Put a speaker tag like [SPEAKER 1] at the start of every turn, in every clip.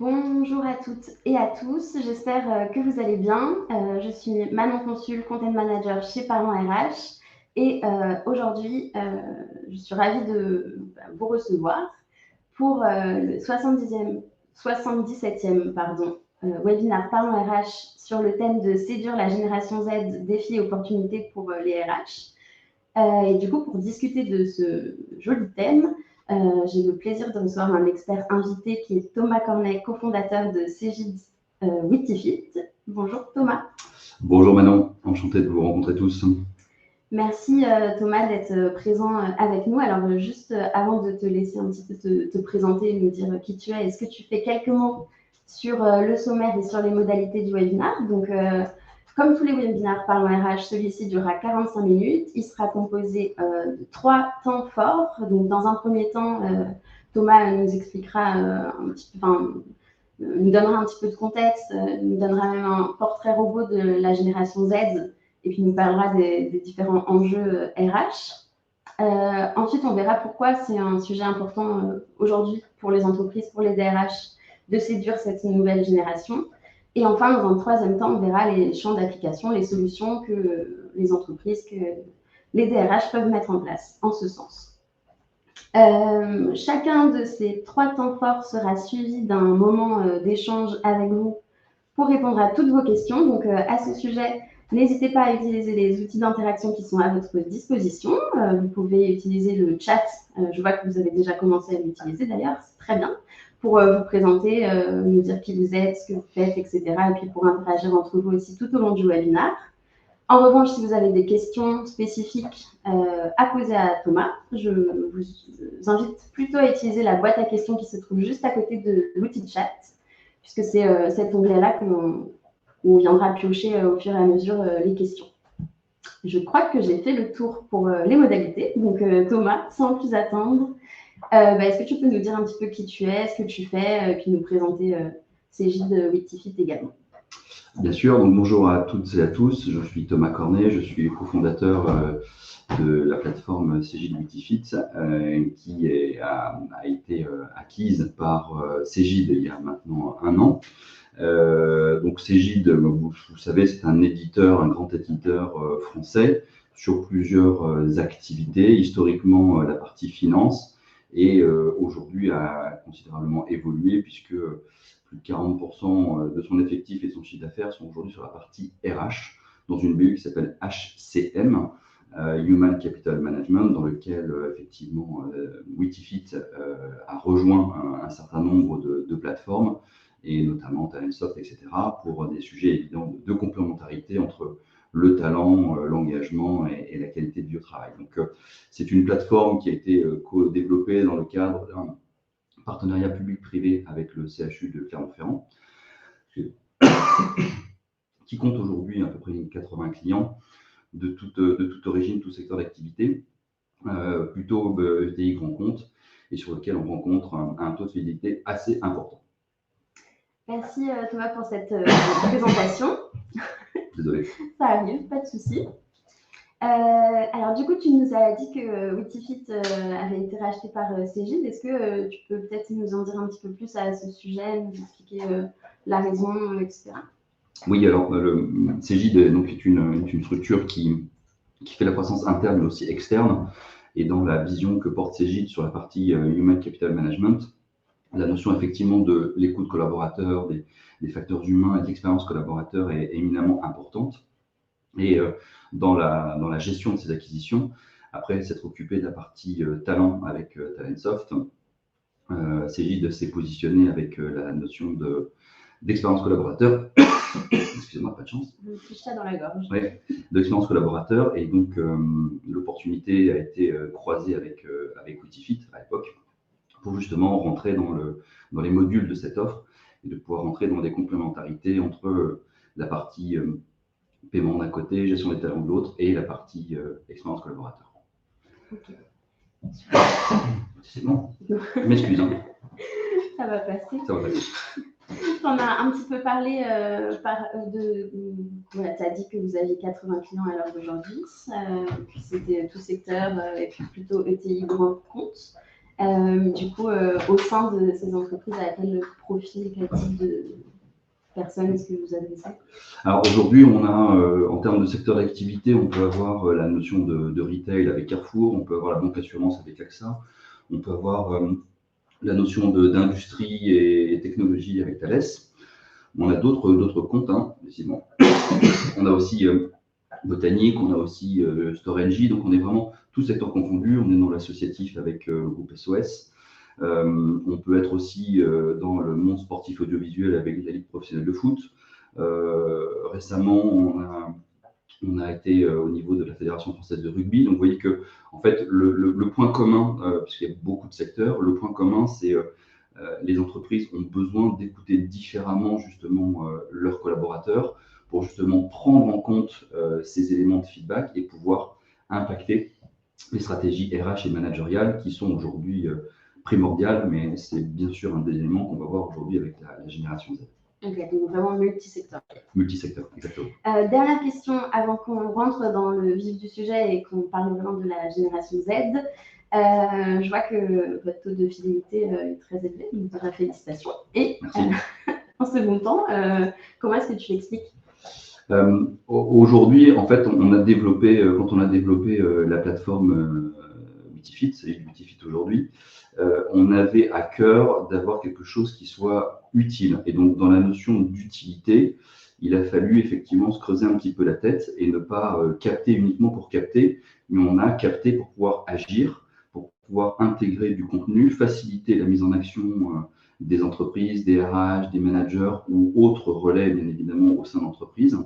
[SPEAKER 1] Bonjour à toutes et à tous, j'espère que vous allez bien. Je suis Manon Consul, Content Manager chez Parlons RH et aujourd'hui, je suis ravie de vous recevoir pour le 77e webinaire Parlons RH sur le thème de séduire la génération Z, défis et opportunités pour les RH. Et du coup, pour discuter de ce joli thème, j'ai le plaisir de recevoir un expert invité qui est Thomas Cornet, cofondateur de Cegid Witifit. Bonjour Thomas.
[SPEAKER 2] Bonjour Manon, enchanté de vous rencontrer tous.
[SPEAKER 1] Merci Thomas d'être présent avec nous. Alors juste avant de te laisser un petit peu te présenter et nous dire qui tu es, est-ce que tu fais quelques mots sur le sommaire et sur les modalités du webinaire? Donc comme tous les webinaires Parlons RH, celui-ci durera 45 minutes. Il sera composé de 3 temps forts. Donc, dans un premier temps, Thomas nous expliquera nous donnera un petit peu de contexte, nous donnera même un portrait robot de la génération Z et puis nous parlera des différents enjeux RH. Ensuite, on verra pourquoi c'est un sujet important aujourd'hui pour les entreprises, pour les DRH, de séduire cette nouvelle génération. Et enfin, dans un troisième temps, on verra les champs d'application, les solutions que les entreprises, que les DRH peuvent mettre en place en ce sens. Chacun de ces 3 temps forts sera suivi d'un moment d'échange avec vous pour répondre à toutes vos questions. Donc, à ce sujet, n'hésitez pas à utiliser les outils d'interaction qui sont à votre disposition. Vous pouvez utiliser le chat. Je vois que vous avez déjà commencé à l'utiliser d'ailleurs, c'est très bien, pour vous présenter, nous dire qui vous êtes, ce que vous faites, etc. Et puis pour interagir entre vous aussi tout au long du webinaire. En revanche, si vous avez des questions spécifiques à poser à Thomas, je vous invite plutôt à utiliser la boîte à questions qui se trouve juste à côté de l'outil de chat, puisque c'est cet onglet-là où on viendra piocher au fur et à mesure les questions. Je crois que j'ai fait le tour pour les modalités. Donc Thomas, sans plus attendre, est-ce que tu peux nous dire un petit peu qui tu es, ce que tu fais, puis nous présenter Cegid Witifit également?
[SPEAKER 2] Bien sûr, donc bonjour à toutes et à tous, je suis Thomas Cornet, je suis cofondateur de la plateforme Cegid Witifit qui a été acquise par Cegid il y a maintenant 1 an. Donc Cegid, vous savez, c'est un éditeur, un grand éditeur français sur plusieurs activités, historiquement la partie finance, et aujourd'hui a considérablement évolué puisque plus de 40% de son effectif et de son chiffre d'affaires sont aujourd'hui sur la partie RH, dans une BU qui s'appelle HCM, Human Capital Management, dans lequel effectivement Witifit a rejoint un certain nombre de plateformes, et notamment Talentsoft, etc., pour des sujets évidents de complémentarité entre le talent, l'engagement et la qualité de vie au travail. Donc, c'est une plateforme qui a été co-développée dans le cadre d'un partenariat public-privé avec le CHU de Clermont-Ferrand, qui compte aujourd'hui à peu près 80 clients de toute origine, tout secteur d'activité, plutôt ETI grand compte, et sur lequel on rencontre un taux de fidélité assez important.
[SPEAKER 1] Merci Thomas pour cette présentation.
[SPEAKER 2] Désolé.
[SPEAKER 1] Ça arrive, pas de souci. Alors du coup, tu nous as dit que Witifit avait été racheté par Cegid. Est-ce que tu peux peut-être nous en dire un petit peu plus à ce sujet, nous expliquer la raison, etc.
[SPEAKER 2] Oui, alors Cegid est une structure qui fait la croissance interne mais aussi externe. Et dans la vision que porte Cegid sur la partie Human Capital Management, la notion effectivement de l'écoute collaborateur, des facteurs humains et de l'expérience collaborateur est éminemment importante. Et dans la gestion de ces acquisitions, après s'être occupé de la partie talent avec Talentsoft, Cegid s'est positionné avec la notion d'expérience collaborateur. Excusez-moi, pas de chance.
[SPEAKER 1] Je touche ça dans la gorge.
[SPEAKER 2] Oui, d'expérience collaborateur. Et donc, l'opportunité a été croisée avec Witifit à l'époque pour justement rentrer dans les modules de cette offre et de pouvoir rentrer dans des complémentarités entre la partie paiement d'un côté, gestion des talents de l'autre et la partie expérience collaborateur.
[SPEAKER 1] Ok.
[SPEAKER 2] C'est bon. Je m'excuse. Hein.
[SPEAKER 1] Ça va passer.
[SPEAKER 2] Ça va passer.
[SPEAKER 1] Tu en as un petit peu parlé voilà, tu as dit que vous aviez 80 clients à l'heure d'aujourd'hui, puis c'était tout secteur et puis plutôt ETI grand compte. Du coup, au sein de ces entreprises, à quel profil, quel type de personnes est-ce que vous adressez?
[SPEAKER 2] Alors aujourd'hui, on a, en termes de secteur d'activité, on peut avoir la notion de retail avec Carrefour, on peut avoir la banque assurance avec AXA, on peut avoir la notion d'industrie et technologie avec Thales. On a d'autres comptes, hein, décidément. On a aussi botanique, on a aussi Storage, donc on est vraiment tous secteurs confondus. On est dans l'associatif avec le groupe SOS. On peut être aussi dans le monde sportif audiovisuel avec la Ligue professionnelle de foot. Récemment, on a été au niveau de la Fédération française de rugby. Donc, vous voyez que, en fait, le point commun, puisqu'il y a beaucoup de secteurs, le point commun, c'est les entreprises ont besoin d'écouter différemment, justement, leurs collaborateurs pour, justement, prendre en compte ces éléments de feedback et pouvoir impacter les stratégies RH et managériales qui sont aujourd'hui primordiales, mais c'est bien sûr un des éléments qu'on va voir aujourd'hui avec la génération Z.
[SPEAKER 1] Ok, donc vraiment multisecteur.
[SPEAKER 2] Multisecteur, exactement.
[SPEAKER 1] Dernière question avant qu'on rentre dans le vif du sujet et qu'on parle vraiment de la génération Z. Je vois que votre taux de fidélité est très élevé, donc déjà félicitations. Et en second temps, comment est-ce que tu l'expliques?
[SPEAKER 2] Aujourd'hui, en fait, on a développé, quand on a développé la plateforme Beautifit, c'est Beautifit aujourd'hui, on avait à cœur d'avoir quelque chose qui soit utile. Et donc, dans la notion d'utilité, il a fallu effectivement se creuser un petit peu la tête et ne pas capter uniquement pour capter, mais on a capté pour pouvoir agir, pour pouvoir intégrer du contenu, faciliter la mise en action des entreprises, des RH, des managers ou autres relais, bien évidemment, au sein de l'entreprise,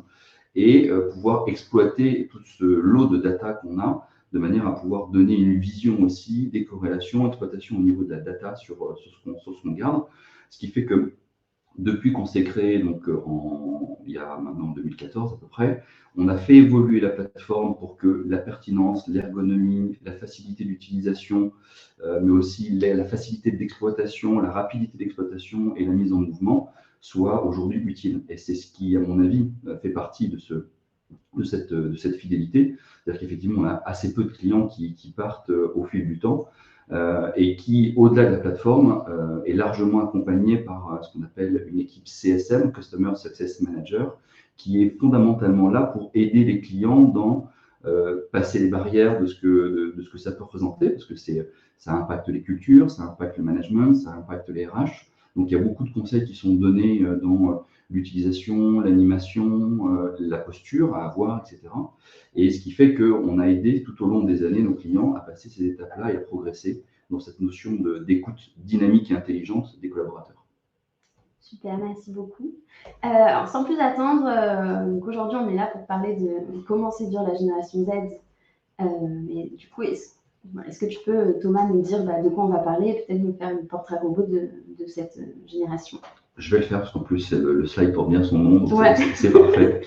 [SPEAKER 2] et pouvoir exploiter tout ce lot de data qu'on a de manière à pouvoir donner une vision aussi des corrélations, exploitation au niveau de la data sur ce qu'on garde. Ce qui fait que depuis qu'on s'est créé, donc il y a maintenant 2014 à peu près, on a fait évoluer la plateforme pour que la pertinence, l'ergonomie, la facilité d'utilisation, mais aussi la facilité d'exploitation, la rapidité d'exploitation et la mise en mouvement soient aujourd'hui utiles. Et c'est ce qui, à mon avis, fait partie de cette fidélité. C'est-à-dire qu'effectivement, on a assez peu de clients qui partent au fil du temps et qui, au-delà de la plateforme, est largement accompagné par ce qu'on appelle une équipe CSM, Customer Success Manager, qui est fondamentalement là pour aider les clients dans passer les barrières de ce que ça peut représenter, parce que ça impacte les cultures, ça impacte le management, ça impacte les RH. Donc, il y a beaucoup de conseils qui sont donnés dans l'utilisation, l'animation, la posture à avoir, etc. Et ce qui fait qu'on a aidé tout au long des années nos clients à passer ces étapes-là et à progresser dans cette notion d'écoute dynamique et intelligente des collaborateurs.
[SPEAKER 1] Super, merci beaucoup. Alors, sans plus attendre, aujourd'hui, on est là pour parler de comment séduire la génération Z. Et du coup, est-ce que tu peux, Thomas, nous dire de quoi on va parler et peut-être nous faire une portrait robot de cette génération?
[SPEAKER 2] Je vais le faire parce qu'en plus, c'est le slide porte bien son nom, donc
[SPEAKER 1] ouais.
[SPEAKER 2] c'est parfait.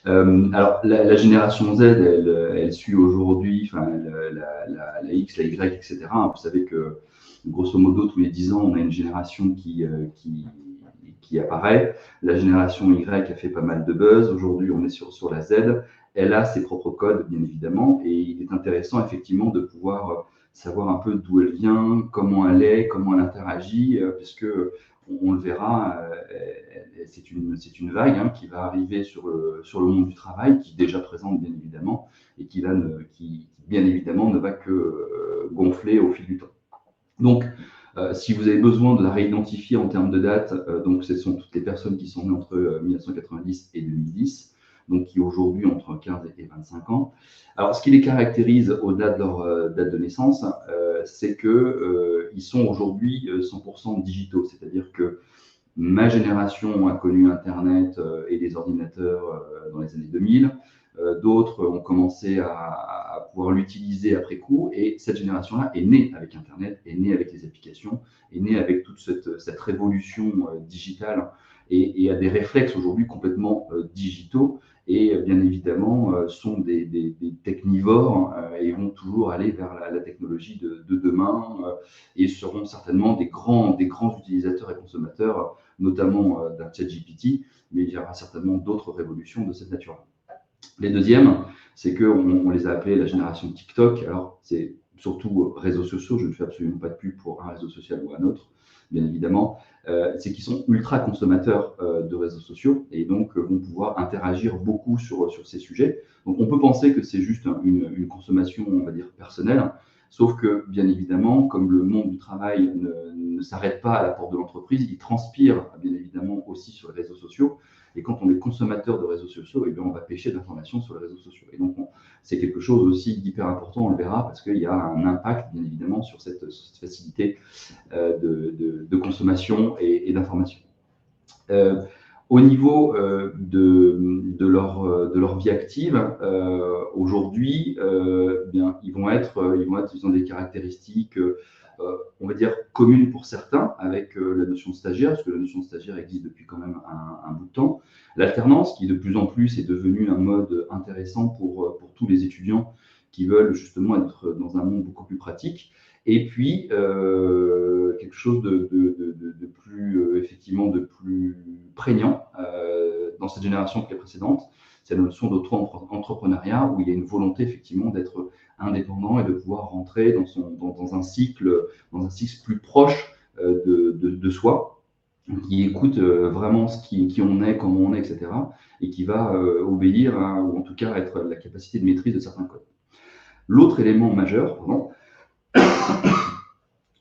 [SPEAKER 2] Alors, la génération Z, elle suit aujourd'hui la X, la Y, etc. Vous savez que, grosso modo, tous les 10 ans, on a une génération qui apparaît. La génération Y a fait pas mal de buzz. Aujourd'hui, on est sur la Z. Elle a ses propres codes, bien évidemment, et il est intéressant, effectivement, de pouvoir savoir un peu d'où elle vient, comment elle est, comment elle interagit, puisque on le verra, c'est une vague qui va arriver sur le monde du travail, qui est déjà présente, bien évidemment, et qui bien évidemment, ne va que gonfler au fil du temps. Donc, si vous avez besoin de la réidentifier en termes de date, donc ce sont toutes les personnes qui sont nées entre 1990 et 2010, donc qui aujourd'hui ont entre 15 et 25 ans. Alors, ce qui les caractérise au-delà de leur date de naissance, c'est qu'ils sont aujourd'hui 100% digitaux, c'est-à-dire que ma génération a connu Internet et les ordinateurs dans les années 2000. D'autres ont commencé à pouvoir l'utiliser après coup. Et cette génération-là est née avec Internet, est née avec les applications, est née avec toute cette révolution digitale et a des réflexes aujourd'hui complètement digitaux. Et bien évidemment, sont des technivores et vont toujours aller vers la technologie de demain et seront certainement des grands utilisateurs et consommateurs, notamment d'un ChatGPT, mais il y aura certainement d'autres révolutions de cette nature-là. Les deuxièmes, c'est qu'on les a appelés la génération TikTok. Alors, c'est surtout réseaux sociaux, je ne fais absolument pas de pub pour un réseau social ou un autre, bien évidemment, c'est qu'ils sont ultra consommateurs de réseaux sociaux et donc vont pouvoir interagir beaucoup sur ces sujets. Donc on peut penser que c'est juste une consommation, on va dire, personnelle, sauf que, bien évidemment, comme le monde du travail ne s'arrête pas à la porte de l'entreprise, il transpire, bien évidemment, aussi sur les réseaux sociaux. Et quand on est consommateur de réseaux sociaux, eh bien, on va pêcher d'informations sur les réseaux sociaux. Et donc, c'est quelque chose aussi d'hyper important, on le verra, parce qu'il y a un impact, bien évidemment, sur cette facilité de consommation et d'information. Au niveau de leur vie active, aujourd'hui, bien, ils ont des caractéristiques, on va dire, communes pour certains, avec la notion de stagiaire, parce que la notion de stagiaire existe depuis quand même un bout de temps. L'alternance, qui de plus en plus est devenue un mode intéressant pour tous les étudiants qui veulent justement être dans un monde beaucoup plus pratique. Et puis, quelque chose de plus, effectivement, de plus prégnant dans cette génération que les précédentes, c'est la notion d'auto-entrepreneuriat, où il y a une volonté, effectivement, d'être indépendant et de pouvoir rentrer dans un cycle plus proche de soi, qui écoute vraiment qui on est, comment on est, etc., et qui va obéir, ou en tout cas être la capacité de maîtrise de certains codes. L'autre élément majeur, pardon,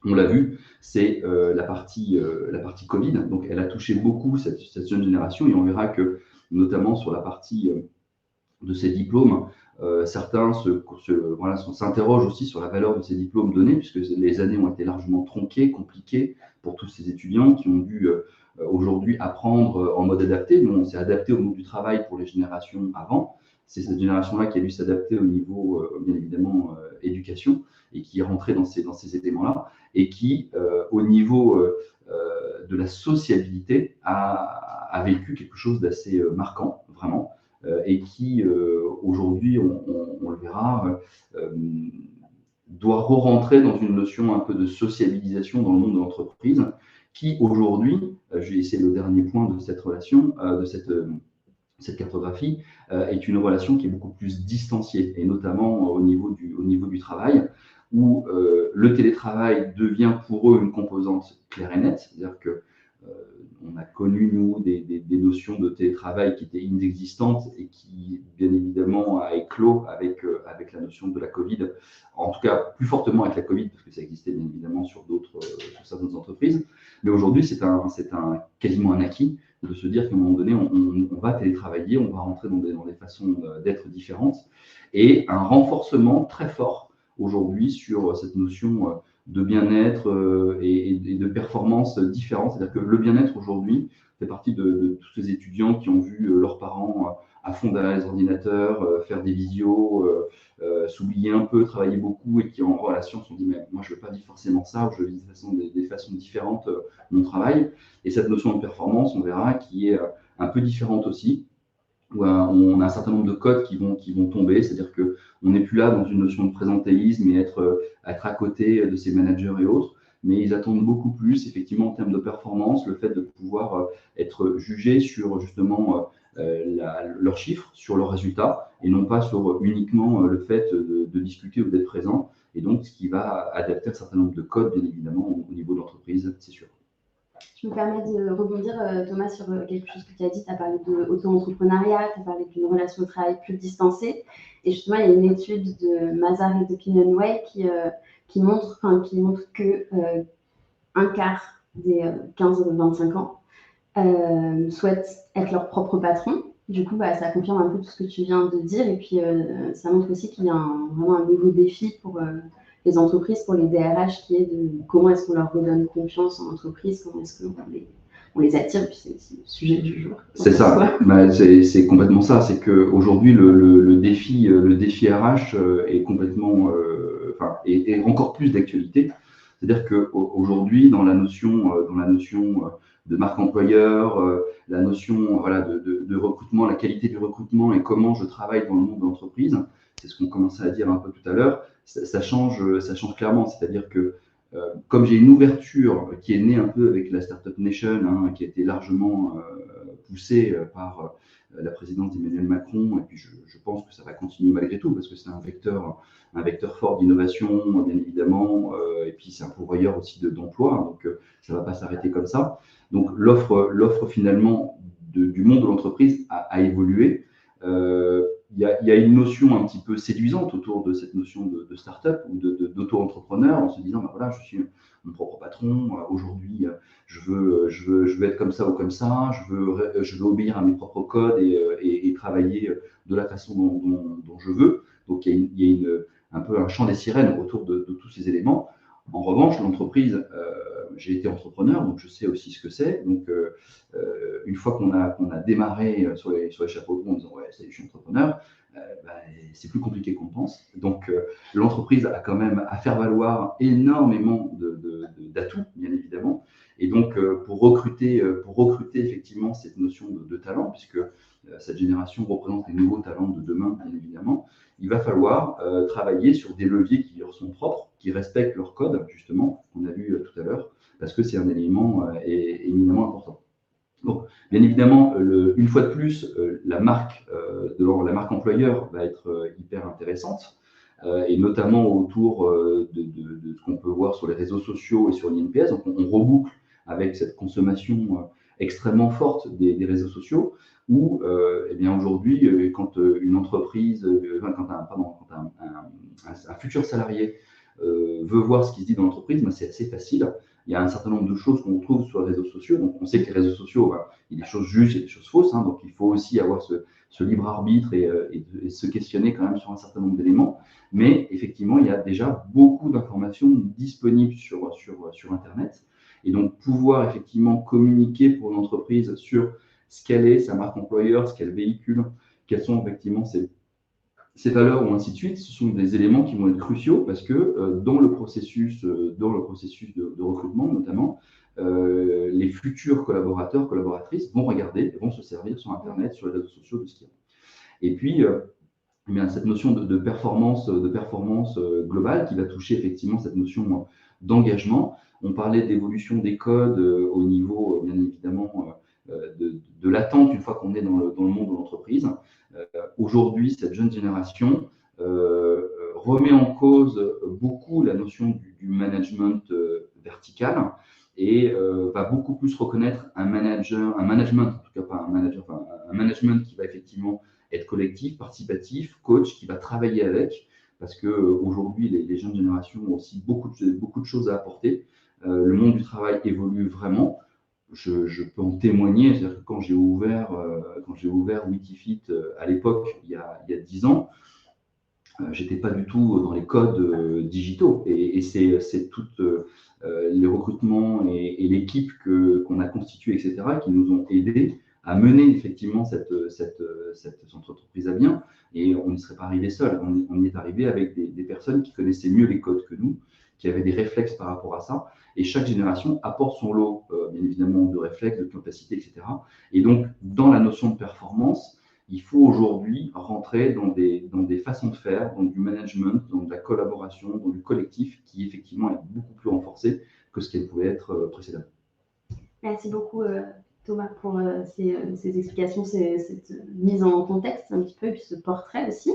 [SPEAKER 2] on l'a vu, c'est la partie Covid. Donc, elle a touché beaucoup cette jeune génération et on verra que, notamment sur la partie de ces diplômes, certains s'interrogent aussi sur la valeur de ces diplômes donnés, puisque les années ont été largement tronquées, compliquées pour tous ces étudiants qui ont dû aujourd'hui apprendre en mode adapté. Nous, on s'est adapté au monde du travail pour les générations avant. C'est cette génération-là qui a dû s'adapter au niveau, bien évidemment, éducation, et qui est rentrée dans ces éléments-là, et qui, au niveau de la sociabilité, a vécu quelque chose d'assez marquant, vraiment, et qui, aujourd'hui, on le verra, doit re-rentrer dans une notion un peu de sociabilisation dans le monde de l'entreprise, qui, aujourd'hui, je vais essayer le dernier point de cette relation, de cette cartographie, est une relation qui est beaucoup plus distanciée, et notamment au niveau du travail, où le télétravail devient pour eux une composante claire et nette, c'est-à-dire que on a connu, nous, des notions de télétravail qui étaient inexistantes et qui, bien évidemment, a éclos avec la notion de la Covid, en tout cas plus fortement avec la Covid, parce que ça existait bien évidemment sur certaines entreprises. Mais aujourd'hui, c'est quasiment un acquis de se dire qu'à un moment donné, on va télétravailler, on va rentrer dans des façons d'être différentes, et un renforcement très fort aujourd'hui sur cette notion de bien-être et de performance différentes. C'est-à-dire que le bien-être aujourd'hui fait partie de tous ces étudiants qui ont vu leurs parents à fond derrière les ordinateurs, faire des visios, s'oublier un peu, travailler beaucoup, et qui en relation se sont dit mais moi je ne veux pas vivre forcément ça, ou je veux vivre des façons différentes mon travail. Et cette notion de performance, on verra, qui est un peu différente aussi, où on a un certain nombre de codes qui vont tomber, c'est-à-dire qu'on n'est plus là dans une notion de présentéisme et être à côté de ces managers et autres, mais ils attendent beaucoup plus, effectivement, en termes de performance, le fait de pouvoir être jugé sur justement leurs chiffres, sur leurs résultats, et non pas sur uniquement le fait de discuter ou d'être présent, et donc ce qui va adapter un certain nombre de codes, bien évidemment, au niveau de l'entreprise, c'est sûr.
[SPEAKER 1] Je me permets de rebondir, Thomas, sur quelque chose que tu as dit. Tu as parlé d'auto-entrepreneuriat, tu as parlé d'une relation au travail plus distancée. Et justement, il y a une étude de Mazar et d'Opinion Way qui montre que un quart des 15-25 ans souhaitent être leur propre patron. Du coup, ça confirme un peu tout ce que tu viens de dire. Et puis, ça montre aussi qu'il y a vraiment un nouveau défi pour les entreprises, pour les DRH, qui est de comment est-ce qu'on leur redonne confiance en entreprise, comment est-ce qu'on les attire, puis c'est aussi le sujet du jour.
[SPEAKER 2] C'est ça, c'est complètement ça. C'est qu'aujourd'hui, le défi RH est complètement, est encore plus d'actualité. C'est-à-dire qu'aujourd'hui, dans la notion de marque employeur, la notion de recrutement, la qualité du recrutement et comment je travaille dans le monde de l'entreprise, c'est ce qu'on commençait à dire un peu tout à l'heure, ça change clairement. C'est-à-dire que comme j'ai une ouverture qui est née un peu avec la Startup Nation, qui a été largement poussée la présidence d'Emmanuel Macron, et puis je pense que ça va continuer malgré tout, parce que c'est un vecteur fort d'innovation, bien évidemment, et puis c'est un pourvoyeur aussi d'emploi, donc ça ne va pas s'arrêter comme ça. Donc l'offre finalement du monde de l'entreprise a évolué. Il y a une notion un petit peu séduisante autour de cette notion de start-up ou d'auto-entrepreneur, en se disant, voilà, je suis mon propre patron, aujourd'hui, je veux être comme ça ou comme ça, je veux obéir à mes propres codes et travailler de la façon dont je veux. Donc, il y a un peu un chant des sirènes autour de tous ces éléments. En revanche, l'entreprise, j'ai été entrepreneur, donc je sais aussi ce que c'est. Donc, une fois qu'on a démarré sur les chapeaux de roue en disant, ouais, ça y est, je suis entrepreneur, c'est plus compliqué qu'on pense. Donc, l'entreprise a quand même à faire valoir énormément d'atouts, bien évidemment. Et donc, pour recruter effectivement cette notion de talent, puisque cette génération représente les nouveaux talents de demain, bien évidemment, il va falloir travailler sur des leviers qui leur sont propres, qui respectent leur code, justement, qu'on a vu tout à l'heure, parce que c'est un élément éminemment important. Donc, bien évidemment, une fois de plus, la marque employeur va être hyper intéressante, et notamment autour de ce qu'on peut voir sur les réseaux sociaux et sur l'INPS. Donc, on reboucle avec cette consommation extrêmement forte des réseaux sociaux, où eh bien aujourd'hui, quand une entreprise, quand un futur salarié veut voir ce qui se dit dans l'entreprise, c'est assez facile. Il y a un certain nombre de choses qu'on trouve sur les réseaux sociaux. Donc, on sait que les réseaux sociaux, il y a des choses justes et des choses fausses. Donc, il faut aussi avoir ce libre arbitre et se questionner quand même sur un certain nombre d'éléments. Mais effectivement, il y a déjà beaucoup d'informations disponibles sur Internet. Et donc, pouvoir effectivement communiquer pour une entreprise sur ce qu'elle est, sa marque employeur, ce qu'elle véhicule, quelles sont effectivement ses valeurs ou ainsi de suite, ce sont des éléments qui vont être cruciaux parce que dans le processus de recrutement notamment, les futurs collaborateurs, collaboratrices vont regarder, vont se servir sur Internet, sur les réseaux sociaux de ce qu'il y a. Et puis, cette notion de performance globale qui va toucher effectivement cette notion d'engagement. On parlait d'évolution des codes au niveau, bien évidemment, de l'attente une fois qu'on est dans le monde de l'entreprise. Aujourd'hui, cette jeune génération remet en cause beaucoup la notion du management vertical et va beaucoup plus reconnaître un management, en tout cas pas un manager, enfin, un management qui va effectivement être collectif, participatif, coach, qui va travailler avec, parce qu'aujourd'hui, les jeunes générations ont aussi beaucoup de choses à apporter. Le monde du travail évolue vraiment. Je peux en témoigner, c'est-à-dire que quand j'ai ouvert Witifit à l'époque, il y a 10 ans, j'étais pas du tout dans les codes digitaux. Et c'est toutes les recrutements et l'équipe qu'on a constituée, etc., qui nous ont aidés à mener effectivement cette entreprise à bien. Et on n'y serait pas arrivé seul. On y est arrivé avec des personnes qui connaissaient mieux les codes que nous, qui avaient des réflexes par rapport à ça. Et chaque génération apporte son lot, bien évidemment, de réflexes, de capacités, etc. Et donc, dans la notion de performance, il faut aujourd'hui rentrer dans des façons de faire, dans du management, dans de la collaboration, dans du collectif, qui effectivement est beaucoup plus renforcé que ce qu'elle pouvait être précédemment.
[SPEAKER 1] Merci beaucoup Thomas pour ces explications, cette mise en contexte un petit peu, et puis ce portrait aussi.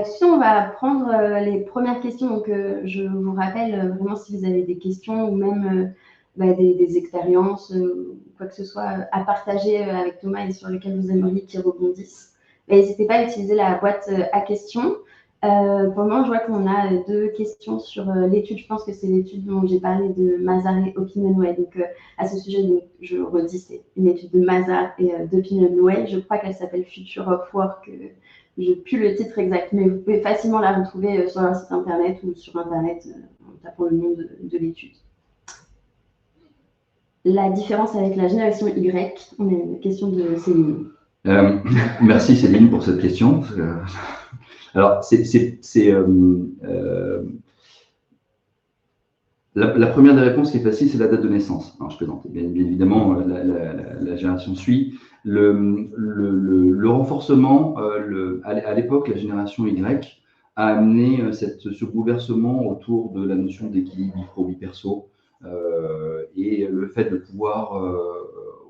[SPEAKER 1] Si on va prendre les premières questions, donc je vous rappelle vraiment si vous avez des questions ou même des expériences, quoi que ce soit à partager avec Thomas et sur lesquelles vous aimeriez qu'il rebondisse, n'hésitez pas à utiliser la boîte à questions. Pour le moment, je vois qu'on a 2 questions sur l'étude. Je pense que c'est l'étude dont j'ai parlé de Mazars et Opinionway. Donc, à ce sujet, donc, je redis, c'est une étude de Mazars et d'Opinionway. Je crois qu'elle s'appelle Future of Work. Je n'ai plus le titre exact, mais vous pouvez facilement la retrouver sur leur site internet ou sur Internet en tapant le nom de l'étude. La différence avec la génération Y, on a une question de Céline.
[SPEAKER 2] Merci Céline pour cette question. Alors, la première des réponses qui est facile, c'est la date de naissance. Alors, je plaisante. Bien évidemment, la génération suit. Le renforcement, à l'époque, la génération Y a amené ce bouleversement autour de la notion d'équilibre vie pro, vie perso, et le fait de pouvoir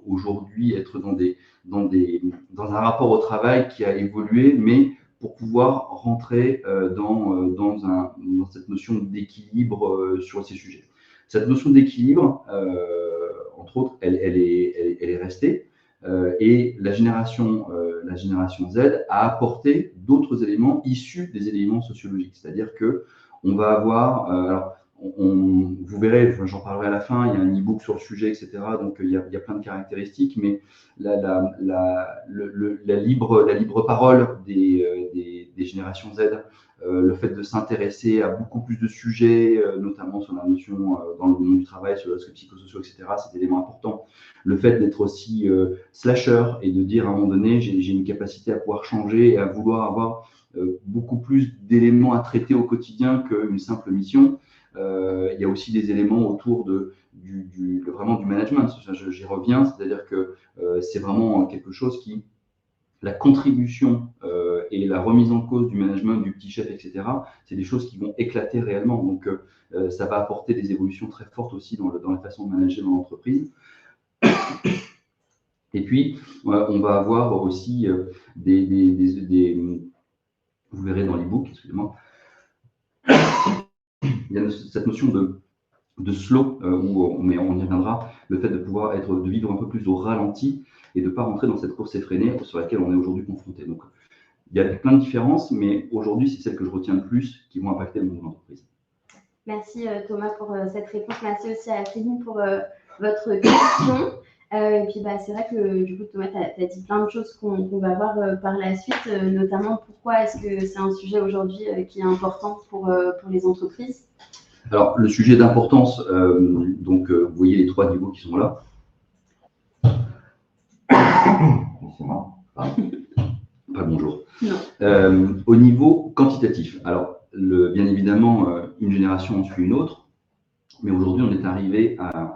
[SPEAKER 2] aujourd'hui être dans un rapport au travail qui a évolué, mais pour pouvoir rentrer dans cette notion d'équilibre sur ces sujets. Cette notion d'équilibre, entre autres, elle est restée. Et la génération Z a apporté d'autres éléments issus des éléments sociologiques. C'est-à-dire qu'on va avoir, alors, vous verrez, j'en parlerai à la fin, il y a un e-book sur le sujet, etc. Donc, il y a plein de caractéristiques, mais la libre parole des générations Z, le fait de s'intéresser à beaucoup plus de sujets, notamment sur la notion dans le monde du travail, sur les risques psychosociaux, etc., c'est des éléments importants. Le fait d'être aussi slasher et de dire à un moment donné, j'ai une capacité à pouvoir changer et à vouloir avoir beaucoup plus d'éléments à traiter au quotidien qu'une simple mission. Il y a aussi des éléments autour vraiment du management. J'y reviens, c'est-à-dire que c'est vraiment quelque chose qui, la contribution et la remise en cause du management, du petit chef, etc., c'est des choses qui vont éclater réellement. Donc, ça va apporter des évolutions très fortes aussi dans la façon de manager dans l'entreprise. Et puis, on va avoir aussi vous verrez dans l'e-book, excusez-moi, il y a cette notion de slow, mais on y reviendra, le fait de pouvoir de vivre un peu plus au ralenti et de ne pas rentrer dans cette course effrénée sur laquelle on est aujourd'hui confronté. Donc, il y a plein de différences, mais aujourd'hui, c'est celles que je retiens le plus qui vont impacter le monde de l'entreprise.
[SPEAKER 1] Merci Thomas pour cette réponse. Merci aussi à Céline pour votre question. Et puis, c'est vrai que du coup, Thomas, tu as dit plein de choses qu'on va voir par la suite, notamment pourquoi est-ce que c'est un sujet aujourd'hui qui est important pour les entreprises.
[SPEAKER 2] Alors, le sujet d'importance, donc vous voyez les 3 niveaux qui sont là. Pas bonjour. Au niveau quantitatif, alors bien évidemment, une génération en suit une autre, mais aujourd'hui, on est arrivé à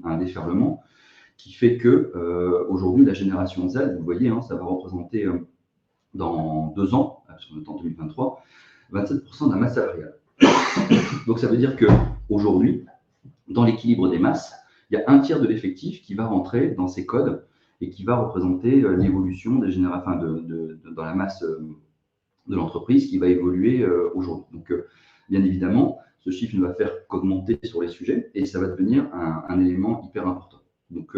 [SPEAKER 2] un déferlement qui fait que aujourd'hui, la génération Z, vous voyez, ça va représenter dans 2 ans, parce qu'on est en 2023, 27% de la masse salariale. Donc, ça veut dire qu'aujourd'hui, dans l'équilibre des masses, il y a un tiers de l'effectif qui va rentrer dans ces codes et qui va représenter l'évolution des générations, dans la masse de l'entreprise qui va évoluer aujourd'hui. Donc, bien évidemment, ce chiffre ne va faire qu'augmenter sur les sujets et ça va devenir un élément hyper important. Donc,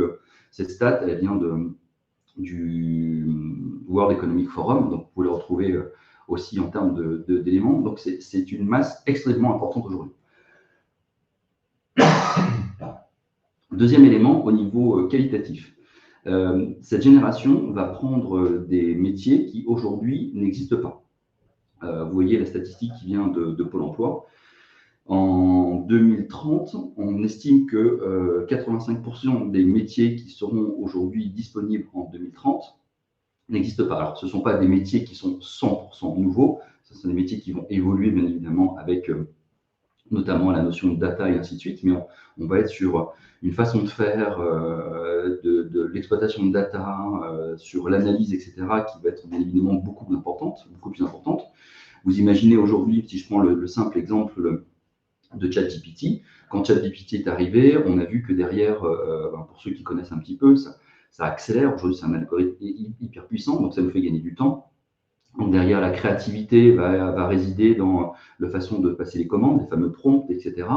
[SPEAKER 2] cette stat, elle vient du World Economic Forum, donc vous pouvez le retrouver aussi en termes d'éléments. Donc, c'est une masse extrêmement importante aujourd'hui. Deuxième élément, au niveau qualitatif. Cette génération va prendre des métiers qui aujourd'hui n'existent pas. Vous voyez la statistique qui vient de Pôle emploi. En 2030, on estime que 85% des métiers qui seront aujourd'hui disponibles en 2030 n'existent pas. Alors, ce ne sont pas des métiers qui sont 100% nouveaux, ce sont des métiers qui vont évoluer, bien évidemment, avec notamment la notion de data et ainsi de suite, mais on va être sur une façon de faire, de l'exploitation de data, sur l'analyse, etc., qui va être bien évidemment beaucoup plus importante. Vous imaginez aujourd'hui, si je prends le simple exemple de ChatGPT, quand ChatGPT est arrivé, on a vu que derrière, pour ceux qui connaissent un petit peu, ça accélère. Aujourd'hui, c'est un algorithme hyper puissant, donc ça nous fait gagner du temps. Donc derrière, la créativité va résider dans la façon de passer les commandes, les fameux prompts, etc.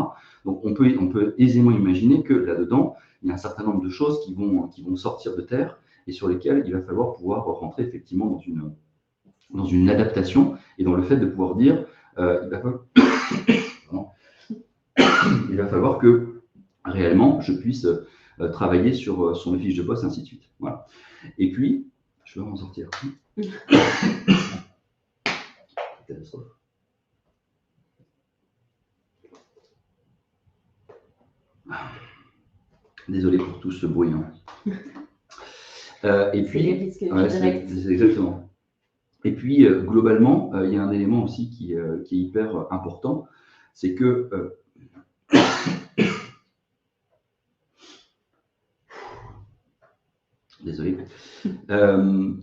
[SPEAKER 2] Donc on peut aisément imaginer que là-dedans, il y a un certain nombre de choses qui vont sortir de terre et sur lesquelles il va falloir pouvoir rentrer effectivement dans une adaptation et dans le fait de pouvoir dire il va falloir que réellement je puisse travailler sur mes fiches de poste, ainsi de suite. Voilà. Et puis, je vais m'en sortir. Catastrophe. Désolé pour tout ce bruit. Et puis, c'est exactement. Et puis, globalement, il y a un élément aussi qui est hyper important, c'est que désolé.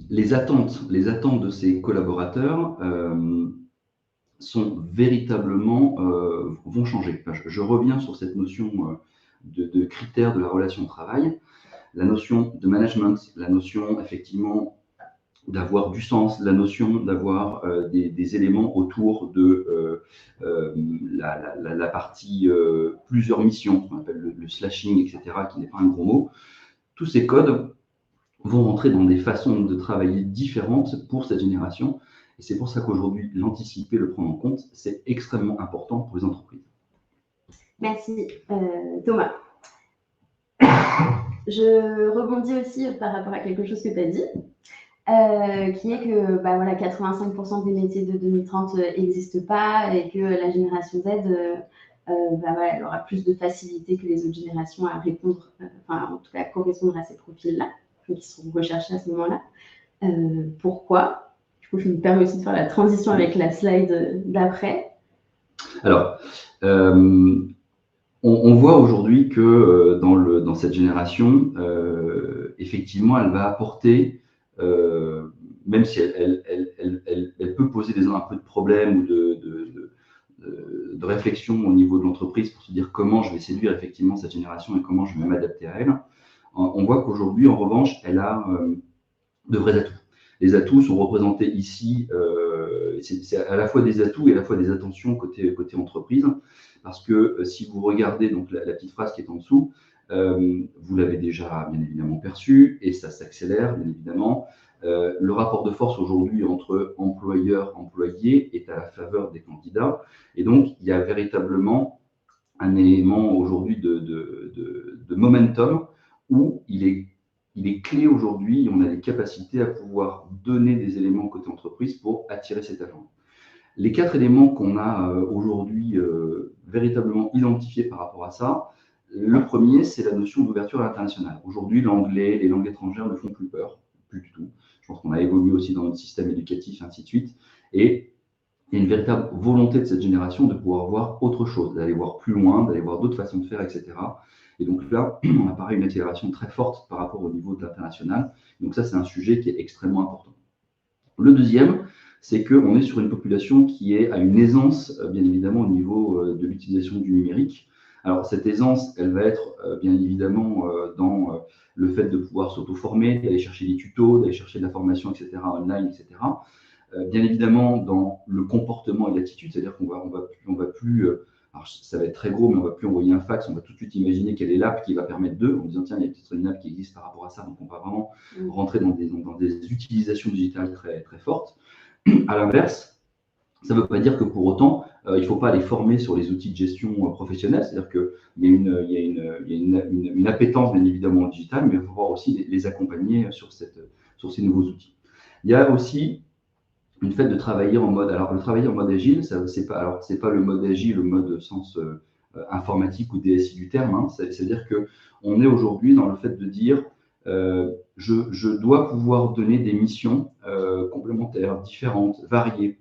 [SPEAKER 2] Les attentes de ces collaborateurs sont véritablement vont changer. Enfin, je reviens sur cette notion de critères de la relation de travail. la notion de management, la notion effectivement d'avoir du sens, la notion d'avoir des éléments autour de la partie plusieurs missions, qu'on appelle le slashing, etc., qui n'est pas un gros mot. Tous ces codes vont rentrer dans des façons de travailler différentes pour cette génération. Et c'est pour ça qu'aujourd'hui, l'anticiper, le prendre en compte, c'est extrêmement important pour les entreprises.
[SPEAKER 1] Merci Thomas. Je rebondis aussi par rapport à quelque chose que tu as dit, qui est que 85% des métiers de 2030 n'existent pas et que la génération Z, elle aura plus de facilité que les autres générations à répondre, en tout cas à correspondre à ces profils-là, qui seront recherchés à ce moment-là. Pourquoi? Du coup, je me permets aussi de faire la transition avec la slide d'après.
[SPEAKER 2] Alors, on voit aujourd'hui que dans cette génération, effectivement, elle va apporter, même si elle peut poser un peu de problèmes ou de réflexion au niveau de l'entreprise pour se dire comment je vais séduire effectivement cette génération et comment je vais m'adapter à elle. On voit qu'aujourd'hui, en revanche, elle a de vrais atouts. Les atouts sont représentés ici, c'est à la fois des atouts et à la fois des attentions côté entreprise, parce que si vous regardez donc la petite phrase qui est en dessous, vous l'avez déjà bien évidemment perçu, et ça s'accélère bien évidemment. Le rapport de force aujourd'hui entre employeur-employé est à la faveur des candidats, et donc il y a véritablement un élément aujourd'hui de momentum où il est clé aujourd'hui, on a les capacités à pouvoir donner des éléments côté entreprise pour attirer ces talents. Les 4 éléments qu'on a aujourd'hui véritablement identifiés par rapport à ça, le premier, c'est la notion d'ouverture à l'international. Aujourd'hui, les langues étrangères ne font plus peur, plus du tout. Je pense qu'on a évolué aussi dans notre système éducatif, ainsi de suite. Et il y a une véritable volonté de cette génération de pouvoir voir autre chose, d'aller voir plus loin, d'aller voir d'autres façons de faire, etc. Et donc là, on a pareil une accélération très forte par rapport au niveau de l'international. Donc ça, c'est un sujet qui est extrêmement important. Le deuxième, c'est qu'on est sur une population qui est à une aisance, bien évidemment, au niveau de l'utilisation du numérique. Alors, cette aisance, elle va être bien évidemment dans le fait de pouvoir s'auto-former, d'aller chercher des tutos, d'aller chercher de la formation, etc., online, etc. Bien évidemment, dans le comportement et l'attitude, c'est-à-dire qu'on va plus, alors ça va être très gros, mais on ne va plus envoyer un fax, on va tout de suite imaginer quelle est l'app qui va permettre d'eux, en disant tiens, il y a peut-être une app qui existe par rapport à ça, donc on va vraiment rentrer dans des utilisations digitales très, très fortes. À l'inverse, ça ne veut pas dire que pour autant, il ne faut pas les former sur les outils de gestion professionnelle, c'est-à-dire qu'il y a une appétence bien évidemment au digital, mais il faut pouvoir aussi les accompagner sur ces nouveaux outils. Il y a aussi une fait de travailler en mode. Alors, le travailler en mode agile, c'est pas le mode agile, le mode au sens informatique ou DSI du terme. Hein. C'est-à-dire qu'on est aujourd'hui dans le fait de dire je dois pouvoir donner des missions complémentaires, différentes, variées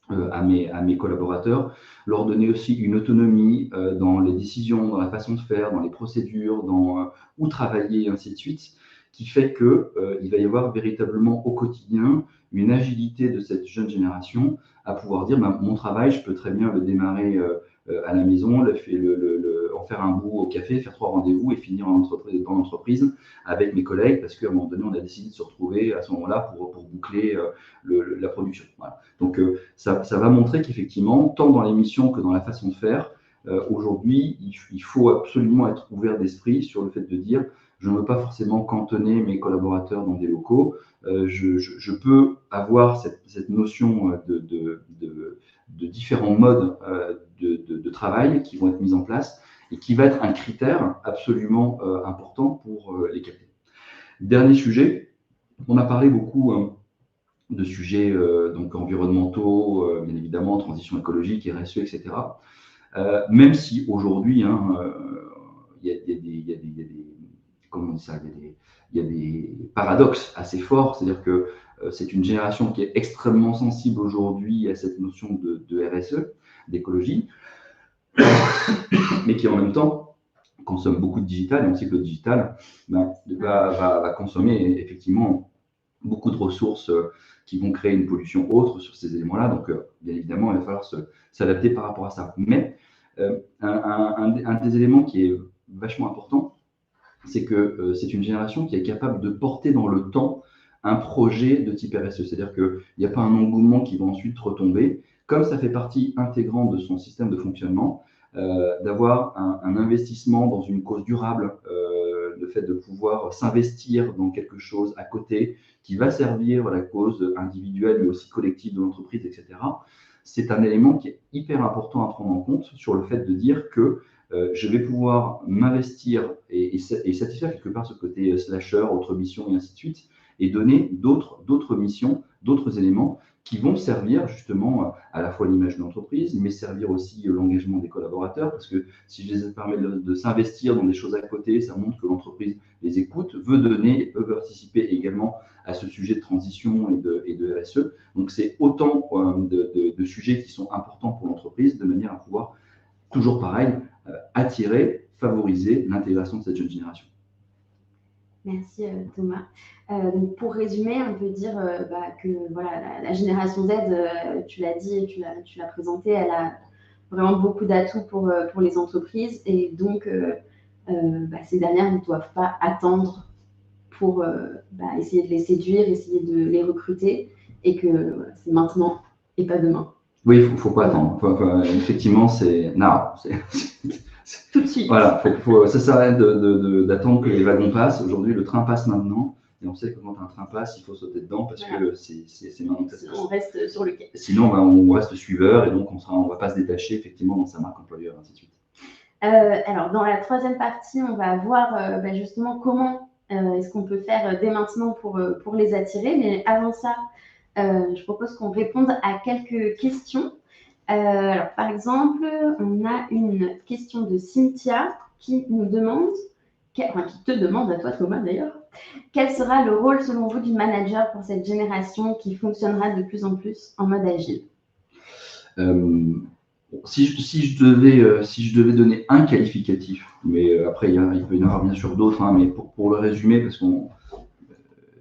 [SPEAKER 2] à mes collaborateurs, leur donner aussi une autonomie dans les décisions, dans la façon de faire, dans les procédures, dans où travailler, et ainsi de suite, qui fait qu'il va y avoir véritablement au quotidien une agilité de cette jeune génération à pouvoir dire mon travail, je peux très bien le démarrer à la maison, en faire un bout au café, faire 3 rendez-vous et finir dans l'entreprise avec mes collègues parce qu'à un moment donné, on a décidé de se retrouver à ce moment-là pour boucler la production. Voilà. Donc, ça va montrer qu'effectivement, tant dans les missions que dans la façon de faire, aujourd'hui, il faut absolument être ouvert d'esprit sur le fait de dire je ne veux pas forcément cantonner mes collaborateurs dans des locaux. Je peux avoir cette notion de différents modes de travail qui vont être mis en place et qui va être un critère absolument important pour les capter. Dernier sujet, on a parlé beaucoup de sujets donc environnementaux, bien évidemment, transition écologique, RSE, etc. Même si aujourd'hui, il y a des paradoxes assez forts, c'est-à-dire que c'est une génération qui est extrêmement sensible aujourd'hui à cette notion de RSE, d'écologie, mais qui en même temps consomme beaucoup de digital, et on sait que le digital va consommer effectivement beaucoup de ressources qui vont créer une pollution autre sur ces éléments-là. Donc, bien évidemment, il va falloir s'adapter par rapport à ça. Mais un des éléments qui est vachement important, c'est que c'est une génération qui est capable de porter dans le temps un projet de type RSE. C'est-à-dire qu'il n'y a pas un engouement qui va ensuite retomber. Comme ça fait partie intégrante de son système de fonctionnement, d'avoir un investissement dans une cause durable, le fait de pouvoir s'investir dans quelque chose à côté qui va servir la cause individuelle mais aussi collective de l'entreprise, etc. C'est un élément qui est hyper important à prendre en compte sur le fait de dire que je vais pouvoir m'investir et satisfaire quelque part ce côté slasher, autre mission et ainsi de suite, et donner d'autres missions, d'autres éléments qui vont servir justement à la fois l'image de l'entreprise, mais servir aussi l'engagement des collaborateurs, parce que si je les permets de s'investir dans des choses à côté, ça montre que l'entreprise les écoute, veut donner et peut participer également à ce sujet de transition et de RSE. Donc c'est autant de sujets qui sont importants pour l'entreprise, de manière à pouvoir, toujours pareil, attirer, favoriser l'intégration de cette jeune génération.
[SPEAKER 1] Merci Thomas. Donc pour résumer, on peut dire que voilà, la génération Z, tu l'as dit et tu l'as présenté, elle a vraiment beaucoup d'atouts pour les entreprises et donc ces dernières ne doivent pas attendre pour essayer de les séduire, essayer de les recruter et que c'est maintenant et pas demain.
[SPEAKER 2] Oui, il ne faut pas attendre. Effectivement, c'est
[SPEAKER 1] tout de suite.
[SPEAKER 2] Voilà, ça s'arrête d'attendre que les wagons passent. Aujourd'hui, le train passe maintenant. Et on sait que quand un train passe, il faut sauter dedans parce que c'est maintenant que ça se passe.
[SPEAKER 1] On reste sur le quai.
[SPEAKER 2] Sinon, on reste suiveur et donc on ne va pas se détacher effectivement dans sa marque employeur, ainsi de suite.
[SPEAKER 1] Alors, dans la troisième partie, on va voir justement comment est-ce qu'on peut faire dès maintenant pour les attirer. Mais avant ça, je propose qu'on réponde à quelques questions. Alors, par exemple, on a une question de Cynthia qui nous demande, qui te demande à toi Thomas d'ailleurs, quel sera le rôle selon vous du manager pour cette génération qui fonctionnera de plus en plus en mode agile?
[SPEAKER 2] Si je devais donner un qualificatif, mais après il peut y en avoir bien sûr d'autres, mais pour le résumer, parce que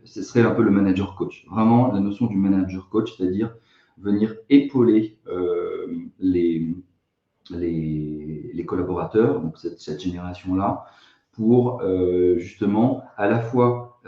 [SPEAKER 2] ce serait un peu le manager coach. Vraiment la notion du manager coach, c'est-à-dire venir épauler les collaborateurs, donc cette génération-là, pour justement à la fois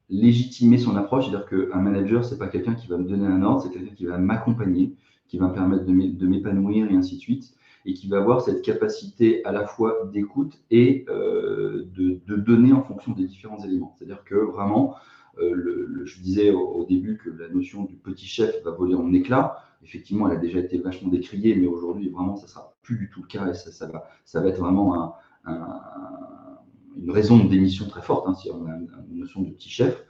[SPEAKER 2] légitimer son approche, c'est-à-dire qu'un manager, c'est pas quelqu'un qui va me donner un ordre, c'est quelqu'un qui va m'accompagner, qui va me permettre de m'épanouir et ainsi de suite, et qui va avoir cette capacité à la fois d'écoute et de donner en fonction des différents éléments. C'est-à-dire que vraiment, je disais au début que la notion du petit chef va voler en éclats. Effectivement, elle a déjà été vachement décriée, mais aujourd'hui, vraiment, ça ne sera plus du tout le cas et ça va être vraiment une raison de démission très forte, si on a une notion de petit chef.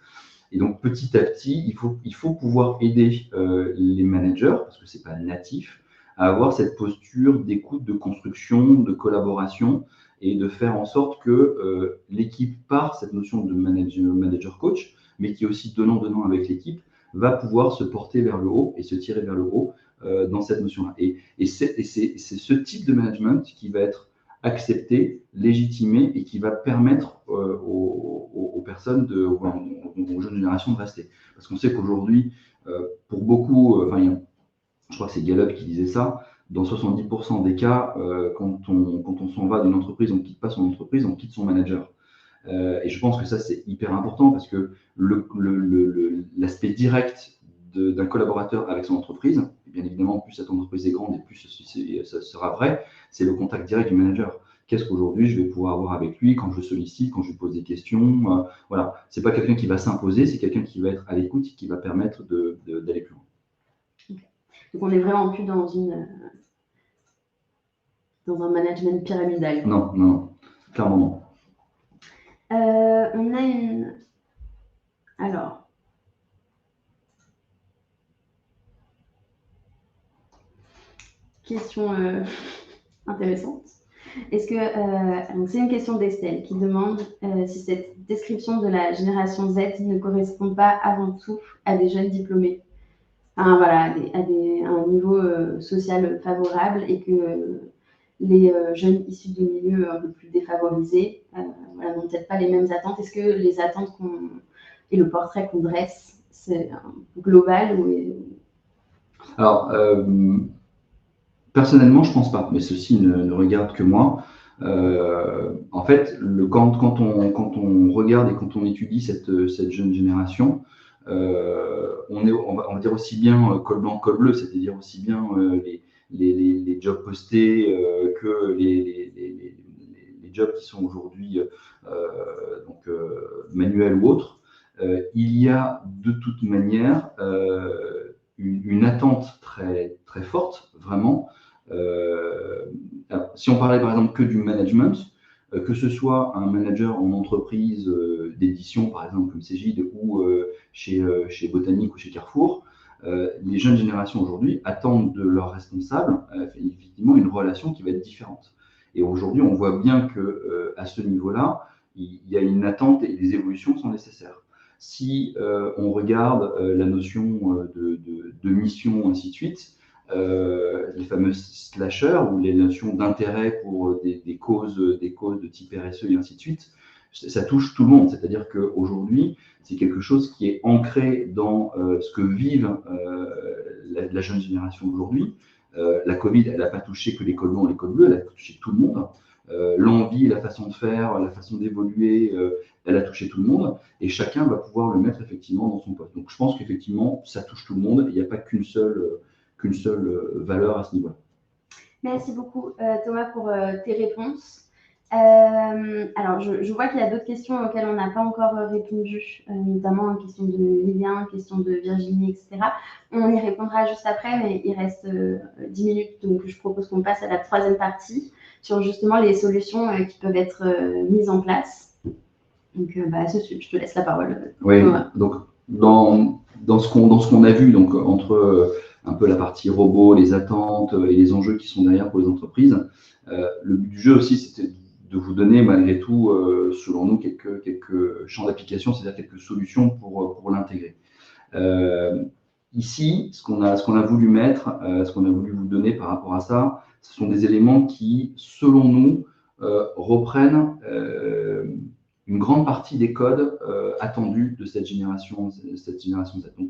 [SPEAKER 2] Et donc, petit à petit, il faut pouvoir aider les managers, parce que ce n'est pas natif, à avoir cette posture d'écoute, de construction, de collaboration, et de faire en sorte que l'équipe, par cette notion de manager coach, mais qui est aussi donnant avec l'équipe, va pouvoir se porter vers le haut et se tirer vers le haut dans cette notion-là. Et c'est ce type de management qui va être accepté, légitimé et qui va permettre aux personnes, aux jeunes générations de rester. Parce qu'on sait qu'aujourd'hui, pour beaucoup, je crois que c'est Gallup qui disait ça, dans 70% des cas, quand on s'en va d'une entreprise, on ne quitte pas son entreprise, on quitte son manager. Et je pense que ça, c'est hyper important parce que l'aspect direct d'un collaborateur avec son entreprise, et bien évidemment, plus cette entreprise est grande et plus ça sera vrai, c'est le contact direct du manager. Qu'est-ce qu'aujourd'hui je vais pouvoir avoir avec lui quand je sollicite, quand je lui pose des questions. Voilà, c'est pas quelqu'un qui va s'imposer, c'est quelqu'un qui va être à l'écoute et qui va permettre d'aller plus loin.
[SPEAKER 1] Okay. Donc on n'est vraiment plus dans un management pyramidal.
[SPEAKER 2] Non, clairement non.
[SPEAKER 1] On a une... Alors... Question intéressante. Est-ce que c'est une question d'Estelle qui demande si cette description de la génération Z ne correspond pas avant tout à des jeunes diplômés, à un niveau social favorable et que les jeunes issus de milieux un peu plus défavorisés n'ont peut-être pas les mêmes attentes. Est-ce que les attentes et le portrait qu'on dresse, c'est global ou...
[SPEAKER 2] Alors, personnellement, je ne pense pas, mais ceci ne regarde que moi. En fait, quand on regarde et quand on étudie cette jeune génération, on va dire aussi bien col blanc, col bleu, c'est-à-dire aussi bien les jobs postés que les jobs qui sont aujourd'hui manuels ou autres. Il y a de toute manière une attente très, très forte, vraiment. Alors, si on parlait par exemple que du management, que ce soit un manager en entreprise d'édition, par exemple comme Cégide, ou chez Botanique ou chez Carrefour, les jeunes générations aujourd'hui attendent de leurs responsables effectivement une relation qui va être différente. Et aujourd'hui, on voit bien que à ce niveau-là, il y a une attente et des évolutions sont nécessaires. Si on regarde la notion de mission, ainsi de suite, les fameux slashers ou les notions d'intérêt pour des causes de type RSE et ainsi de suite, ça touche tout le monde. C'est-à-dire qu'aujourd'hui, c'est quelque chose qui est ancré dans ce que vivent la jeune génération d'aujourd'hui. La Covid, elle n'a pas touché que les cols blancs et les cols bleus, elle a touché tout le monde. L'envie, la façon de faire, la façon d'évoluer, elle a touché tout le monde et chacun va pouvoir le mettre effectivement dans son poste. Donc je pense qu'effectivement, ça touche tout le monde. Il n'y a pas qu'une seule valeur à ce niveau-là.
[SPEAKER 1] Merci beaucoup Thomas pour tes réponses. Alors, je vois qu'il y a d'autres questions auxquelles on n'a pas encore répondu, notamment une question de Lilian, une question de Virginie, etc. On y répondra juste après, mais il reste 10 minutes, donc je propose qu'on passe à la troisième partie sur justement les solutions qui peuvent être mises en place. Donc, je te laisse la parole.
[SPEAKER 2] Oui, donc dans ce qu'on a vu, donc entre un peu la partie robot, les attentes et les enjeux qui sont derrière pour les entreprises, le but du jeu aussi, c'était de vous donner malgré tout, selon nous, quelques champs d'application, c'est-à-dire quelques solutions pour l'intégrer. Ici, ce qu'on a voulu mettre, ce qu'on a voulu vous donner par rapport à ça, ce sont des éléments qui, selon nous, reprennent une grande partie des codes attendus de cette génération Z. Donc,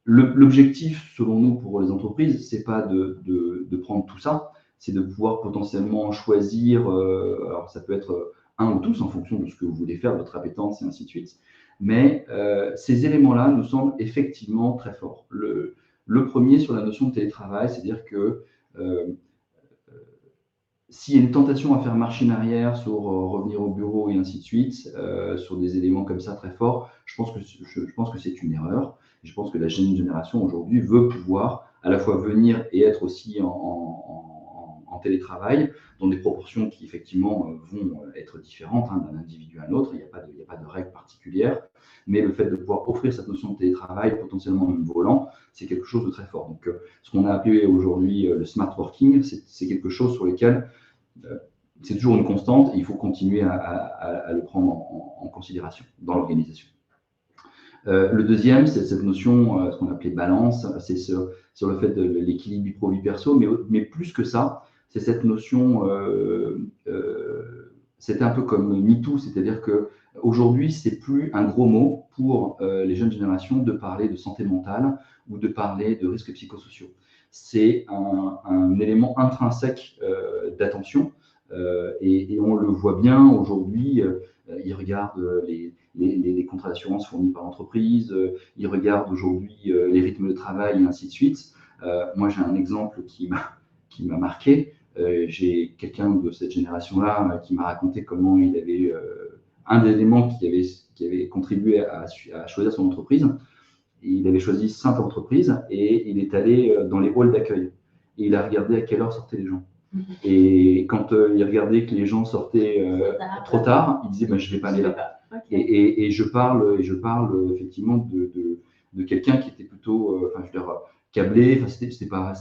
[SPEAKER 2] l'objectif, selon nous, pour les entreprises, c'est pas de prendre tout ça, c'est de pouvoir potentiellement choisir, alors ça peut être un ou tous en fonction de ce que vous voulez faire, de votre appétence et ainsi de suite. Mais ces éléments-là nous semblent effectivement très forts. Le premier sur la notion de télétravail, c'est-à-dire que s'il y a une tentation à faire marche en arrière sur revenir au bureau et ainsi de suite, sur des éléments comme ça très forts, je pense que c'est une erreur. Je pense que la jeune génération aujourd'hui veut pouvoir à la fois venir et être aussi en télétravail dans des proportions qui effectivement vont être différentes d'un individu à un autre. Il n'y a pas de règle particulière, mais le fait de pouvoir offrir cette notion de télétravail potentiellement même volant, c'est quelque chose de très fort. Donc, ce qu'on a appelé aujourd'hui le smart working, c'est quelque chose sur lequel c'est toujours une constante et il faut continuer à le prendre en considération dans l'organisation. Le deuxième, c'est cette notion, ce qu'on appelait balance, c'est sur le fait de l'équilibre vie pro vie perso, mais plus que ça, c'est cette notion, c'était un peu comme MeToo, c'est-à-dire qu'aujourd'hui, c'est plus un gros mot pour les jeunes générations de parler de santé mentale ou de parler de risques psychosociaux. C'est un élément intrinsèque d'attention et on le voit bien aujourd'hui. Ils regardent les contrats d'assurance fournis par l'entreprise, ils regardent aujourd'hui les rythmes de travail et ainsi de suite. Moi, j'ai un exemple qui m'a marqué. J'ai quelqu'un de cette génération-là qui m'a raconté comment il avait un des éléments qui avait contribué à choisir son entreprise. Il avait choisi simple entreprise et il est allé dans les halls d'accueil. Et il a regardé à quelle heure sortaient les gens. Et quand il regardait que les gens sortaient trop tard, il disait je ne vais pas aller là. Okay. Et je parle effectivement de quelqu'un qui était plutôt câblé. C'était pas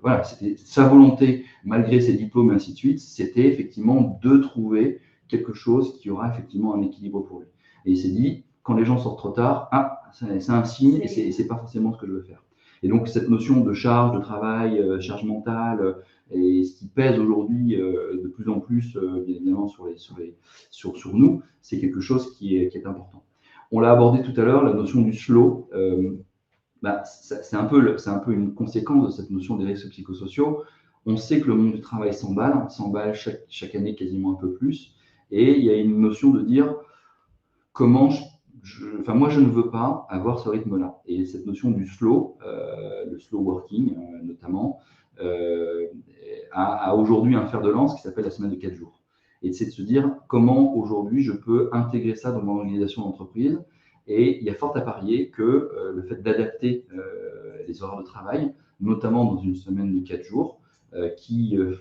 [SPEAKER 2] voilà, c'était sa volonté, malgré ses diplômes et ainsi de suite, c'était effectivement de trouver quelque chose qui aura effectivement un équilibre pour lui. Et il s'est dit, quand les gens sortent trop tard, c'est un signe et c'est pas forcément ce que je veux faire. Et donc, cette notion de charge de travail, charge mentale, et ce qui pèse aujourd'hui de plus en plus, bien évidemment, sur nous, c'est quelque chose qui est important. On l'a abordé tout à l'heure, la notion du slow. C'est un peu une conséquence de cette notion des risques psychosociaux. On sait que le monde du travail s'emballe chaque année quasiment un peu plus. Et il y a une notion de dire comment enfin, moi, je ne veux pas avoir ce rythme-là. Et cette notion du slow, le slow working notamment, a aujourd'hui un fer de lance qui s'appelle la semaine de 4 jours. Et c'est de se dire comment aujourd'hui je peux intégrer ça dans mon organisation d'entreprise. Et il y a fort à parier que le fait d'adapter les horaires de travail, notamment dans une semaine de 4 jours, il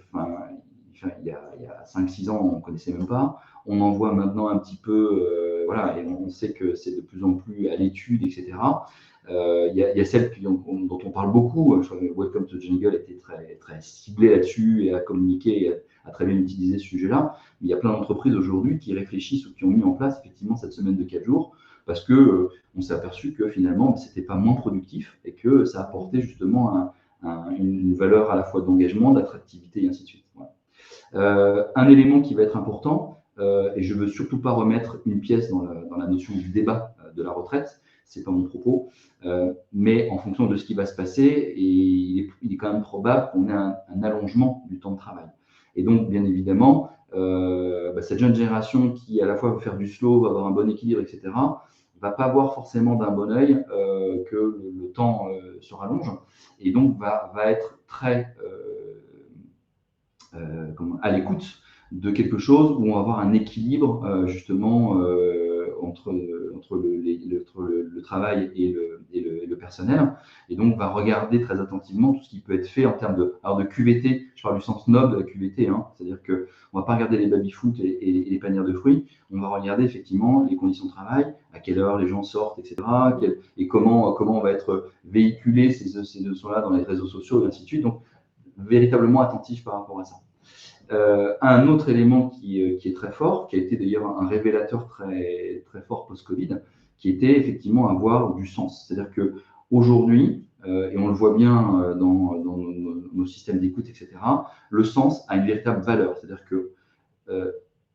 [SPEAKER 2] y a 5-6 ans, on ne connaissait même pas. On en voit maintenant un petit peu, voilà, et on sait que c'est de plus en plus à l'étude, etc. Il y a celle dont on parle beaucoup. Je crois que Welcome to the Jungle était très, très ciblé là-dessus et a communiqué, et a très bien utilisé ce sujet-là. Mais il y a plein d'entreprises aujourd'hui qui réfléchissent ou qui ont mis en place effectivement cette semaine de 4 jours parce que on s'est aperçu que finalement, ce n'était pas moins productif et que ça apportait justement une valeur à la fois d'engagement, d'attractivité et ainsi de suite. Voilà. Un élément qui va être important, et je ne veux surtout pas remettre une pièce dans la notion du débat de la retraite, ce n'est pas mon propos, mais en fonction de ce qui va se passer, et il est quand même probable qu'on ait un allongement du temps de travail. Et donc, bien évidemment, cette jeune génération qui à la fois veut faire du slow, va avoir un bon équilibre, etc., ne va pas voir forcément d'un bon oeil que le temps se rallonge, et donc va être très à l'écoute de quelque chose où on va avoir un équilibre justement entre le travail et le personnel, et donc va regarder très attentivement tout ce qui peut être fait en termes de QVT. Je parle du sens noble de la QVT, c'est-à-dire qu'on ne va pas regarder les baby-foot et les panières de fruits, on va regarder effectivement les conditions de travail, à quelle heure les gens sortent, etc., et comment on va être véhiculé ces notions-là dans les réseaux sociaux, et ainsi de suite. Donc, véritablement attentif par rapport à ça. Un autre élément qui est très fort, qui a été d'ailleurs un révélateur très, très fort post-Covid, qui était effectivement avoir du sens. C'est-à-dire qu'aujourd'hui, et on le voit bien dans nos systèmes d'écoute, etc., le sens a une véritable valeur. C'est-à-dire que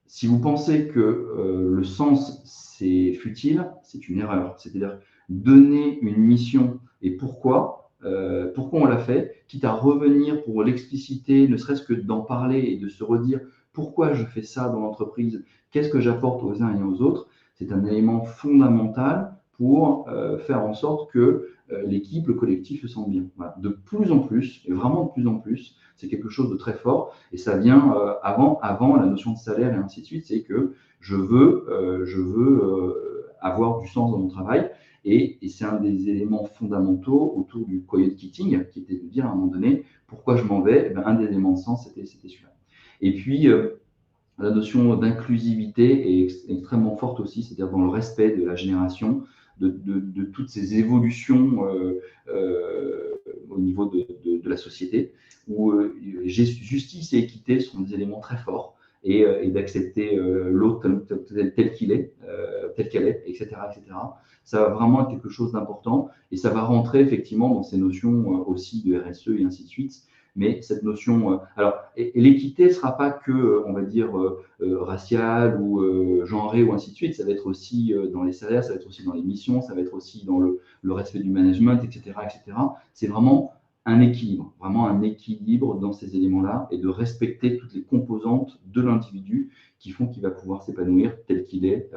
[SPEAKER 2] si vous pensez que le sens, c'est futile, c'est une erreur. C'est-à-dire donner une mission et pourquoi on l'a fait, quitte à revenir pour l'expliciter, ne serait-ce que d'en parler et de se redire pourquoi je fais ça dans l'entreprise, qu'est-ce que j'apporte aux uns et aux autres, c'est un élément fondamental pour faire en sorte que l'équipe, le collectif se sente bien. Voilà. De plus en plus, et vraiment de plus en plus, c'est quelque chose de très fort, et ça vient avant la notion de salaire et ainsi de suite, c'est que je veux avoir du sens dans mon travail. Et c'est un des éléments fondamentaux autour du quiet quitting, qui était de dire à un moment donné, pourquoi je m'en vais. Un des éléments de sens, c'était celui-là. Et puis, la notion d'inclusivité est extrêmement forte aussi, c'est-à-dire dans le respect de la génération, de toutes ces évolutions au niveau de la société, où justice et équité sont des éléments très forts, et d'accepter l'autre tel qu'il est, tel qu'elle est, etc., etc. Ça va vraiment être quelque chose d'important, et ça va rentrer effectivement dans ces notions aussi de RSE et ainsi de suite. Mais cette notion, et l'équité ne sera pas que, on va dire, raciale ou genrée ou ainsi de suite. Ça va être aussi dans les salaires, ça va être aussi dans les missions, ça va être aussi dans le respect du management, etc., etc. C'est vraiment un équilibre dans ces éléments-là, et de respecter toutes les composantes de l'individu qui font qu'il va pouvoir s'épanouir tel qu'il est.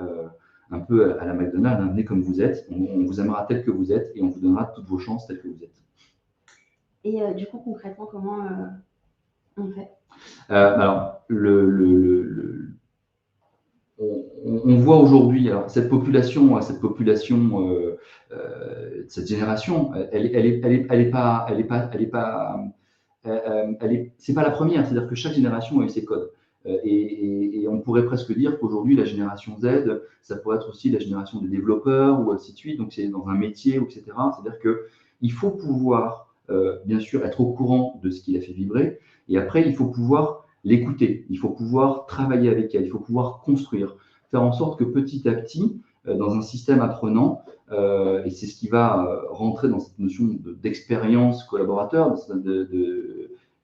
[SPEAKER 2] Un peu à la McDonald's, venez comme vous êtes, on vous aimera tel que vous êtes et on vous donnera toutes vos chances telles que vous êtes.
[SPEAKER 1] Et du coup, concrètement, comment on fait
[SPEAKER 2] alors, on voit aujourd'hui cette population, cette génération, c'est pas la première. C'est-à-dire que chaque génération a eu ses codes. Et on pourrait presque dire qu'aujourd'hui, la génération Z, ça pourrait être aussi la génération des développeurs ou ainsi de suite. Donc, c'est dans un métier, etc. C'est-à-dire qu'il faut pouvoir, bien sûr, être au courant de ce qui la fait vibrer. Et après, il faut pouvoir l'écouter. Il faut pouvoir travailler avec elle. Il faut pouvoir construire. Faire en sorte que petit à petit, dans un système apprenant, et c'est ce qui va rentrer dans cette notion d'expérience collaborateur,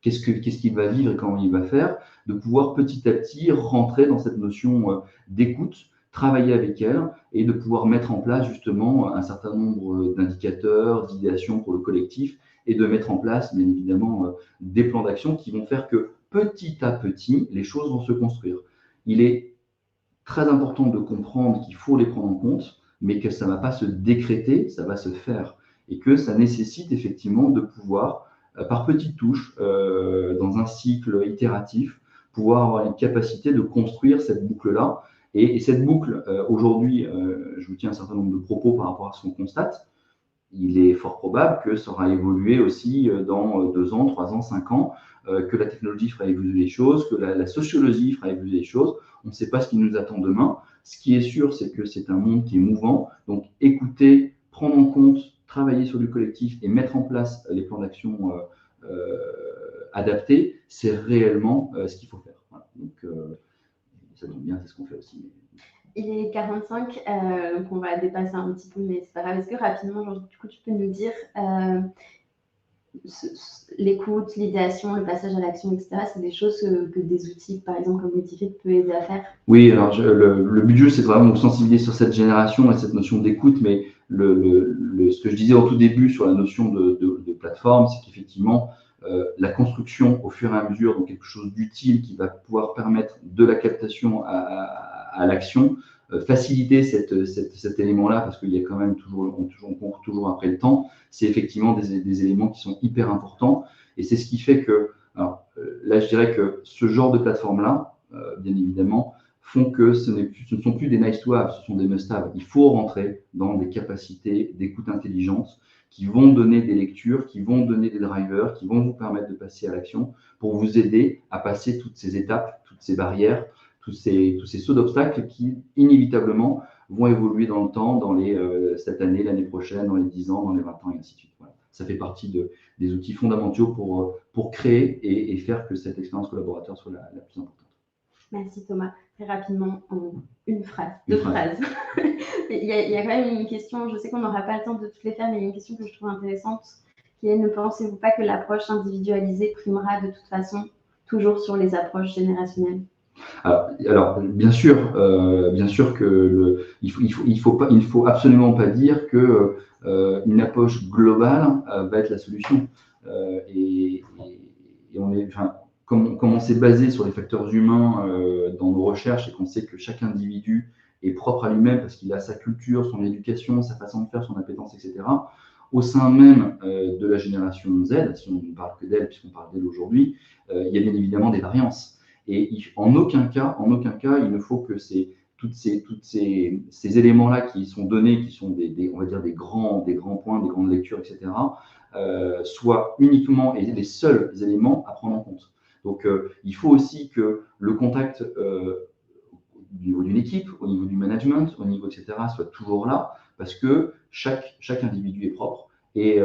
[SPEAKER 2] qu'est-ce qu'il va vivre et comment il va faire, de pouvoir petit à petit rentrer dans cette notion d'écoute, travailler avec elle, et de pouvoir mettre en place justement un certain nombre d'indicateurs, d'idéations pour le collectif, et de mettre en place, bien évidemment, des plans d'action qui vont faire que petit à petit, les choses vont se construire. Il est très important de comprendre qu'il faut les prendre en compte, mais que ça ne va pas se décréter, ça va se faire. Et que ça nécessite effectivement de pouvoir, par petites touches, dans un cycle itératif, pouvoir avoir une capacité de construire cette boucle-là. Et cette boucle, aujourd'hui, je vous tiens un certain nombre de propos par rapport à ce qu'on constate. Il est fort probable que ça aura évolué aussi dans 2 ans, 3 ans, 5 ans, que la technologie fera évoluer les choses, que la sociologie fera évoluer les choses. On ne sait pas ce qui nous attend demain. Ce qui est sûr, c'est que c'est un monde qui est mouvant. Donc, écouter, prendre en compte, travailler sur du collectif et mettre en place les plans d'action adaptés, c'est réellement ce qu'il faut faire. Voilà. Donc, ça tombe bien, c'est ce qu'on fait aussi.
[SPEAKER 1] Il est 45, donc on va dépasser un petit peu, mais c'est pas grave. Est-ce que rapidement, genre, du coup, tu peux nous dire l'écoute, l'idéation, le passage à l'action, etc., c'est des choses que des outils, par exemple, comme Motivate peut aider à faire?
[SPEAKER 2] Oui, alors le but du jeu, c'est vraiment de sensibiliser sur cette génération et cette notion d'écoute, mais ce que je disais au tout début sur la notion de plateforme, c'est qu'effectivement, la construction au fur et à mesure, donc quelque chose d'utile qui va pouvoir permettre de la captation à l'action, faciliter cet élément-là, parce qu'il y a quand même on court toujours après le temps, c'est effectivement des éléments qui sont hyper importants. Et c'est ce qui fait que, alors, là, je dirais que ce genre de plateforme-là, bien évidemment, font que ce ne sont plus des nice to have, ce sont des must have. Il faut rentrer dans des capacités d'écoute intelligente qui vont donner des lectures, qui vont donner des drivers, qui vont vous permettre de passer à l'action pour vous aider à passer toutes ces étapes, toutes ces barrières, tous ces sauts d'obstacles qui, inévitablement, vont évoluer dans le temps, dans cette année, l'année prochaine, dans les 10 ans, dans les 20 ans, et ainsi de suite. Voilà. Ça fait partie des outils fondamentaux pour créer et faire que cette expérience collaborateur soit la plus importante.
[SPEAKER 1] Merci Thomas. Très rapidement, en une phrase, 2 phrases. il y a quand même une question, je sais qu'on n'aura pas le temps de toutes les faire, mais il y a une question que je trouve intéressante, qui est: ne pensez-vous pas que l'approche individualisée primera de toute façon toujours sur les approches générationnelles?
[SPEAKER 2] Alors, bien sûr que il faut absolument pas dire que une approche globale va être la solution. Et on est, enfin, comme on s'est basé sur les facteurs humains dans nos recherches et qu'on sait que chaque individu est propre à lui-même parce qu'il a sa culture, son éducation, sa façon de faire, son appétence, etc. Au sein même de la génération Z, si on ne parle que d'elle, puisqu'on parle d'elle aujourd'hui, il y a bien évidemment des variances. Et en aucun cas, il ne faut que tous ces éléments-là qui sont donnés, qui sont on va dire des grands points, des grandes lectures, etc., soient uniquement et les seuls éléments à prendre en compte. Donc, il faut aussi que le contact au niveau d'une équipe, au niveau du management, au niveau, etc., soit toujours là, parce que chaque individu est propre. Et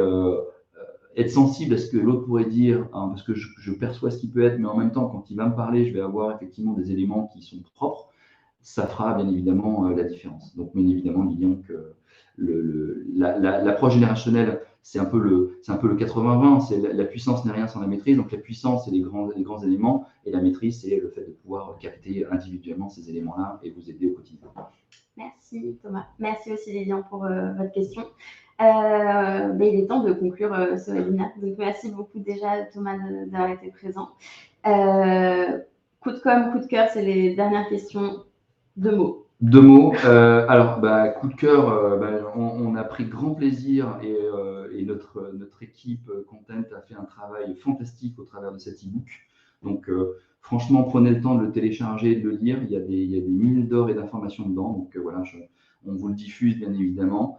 [SPEAKER 2] être sensible à ce que l'autre pourrait dire, hein, parce que je perçois ce qu'il peut être, mais en même temps, quand il va me parler, je vais avoir effectivement des éléments qui sont propres, ça fera bien évidemment la différence. Donc, bien évidemment, Lilian, que l'approche générationnelle, c'est un peu le 80-20, c'est la puissance n'est rien sans la maîtrise. Donc, la puissance, c'est les grands éléments, et la maîtrise, c'est le fait de pouvoir capter individuellement ces éléments-là et vous aider au quotidien.
[SPEAKER 1] Merci Thomas. Merci aussi Lilian pour votre question. Il est temps de conclure ce webinaire. Donc, merci beaucoup déjà Thomas d'avoir été présent. Coup de com', coup de cœur, c'est les dernières questions. 2 mots.
[SPEAKER 2] 2 mots. Alors, coup de cœur, on a pris grand plaisir et notre équipe Content a fait un travail fantastique au travers de cet e-book. Donc, franchement, prenez le temps de le télécharger, de le lire. Il y a des mines d'or et d'informations dedans. Donc, voilà, on vous le diffuse bien évidemment.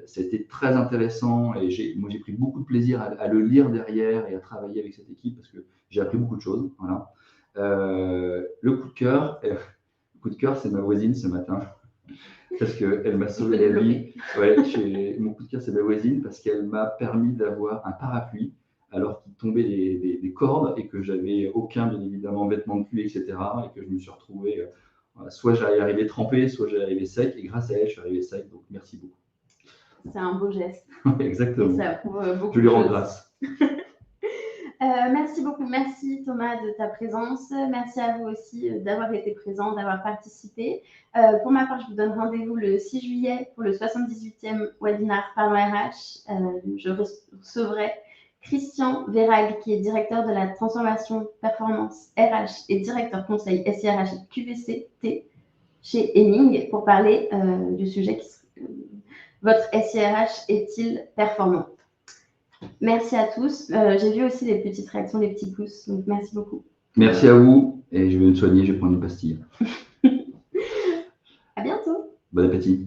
[SPEAKER 2] C'était très intéressant et moi j'ai pris beaucoup de plaisir à le lire derrière et à travailler avec cette équipe parce que j'ai appris beaucoup de choses. Voilà. Le coup de cœur, c'est ma voisine ce matin parce qu'elle m'a sauvé la vie. Ouais, mon coup de cœur, c'est ma voisine parce qu'elle m'a permis d'avoir un parapluie alors qu'il tombait des cordes et que j'avais aucun, bien évidemment, vêtement de pluie, etc. Et que je me suis retrouvé, soit j'allais arriver trempé, soit j'allais arriver sec. Et grâce à elle, je suis arrivé sec. Donc, merci beaucoup.
[SPEAKER 1] C'est un beau geste.
[SPEAKER 2] Exactement.
[SPEAKER 1] Et ça prouve beaucoup.
[SPEAKER 2] Je lui rends grâce.
[SPEAKER 1] Merci beaucoup. Merci Thomas de ta présence. Merci à vous aussi d'avoir été présent, d'avoir participé. Pour ma part, je vous donne rendez-vous le 6 juillet pour le 78e webinaire Parlons RH. Je recevrai Christian Vérag, qui est directeur de la transformation performance RH et directeur conseil SIRH et QVCT chez Hemming pour parler du sujet votre SIRH est-il performant? Merci à tous. J'ai vu aussi les petites réactions, les petits pouces, donc merci beaucoup.
[SPEAKER 2] Merci à vous et je vais me soigner, je vais prendre une pastille.
[SPEAKER 1] À bientôt.
[SPEAKER 2] Bon appétit.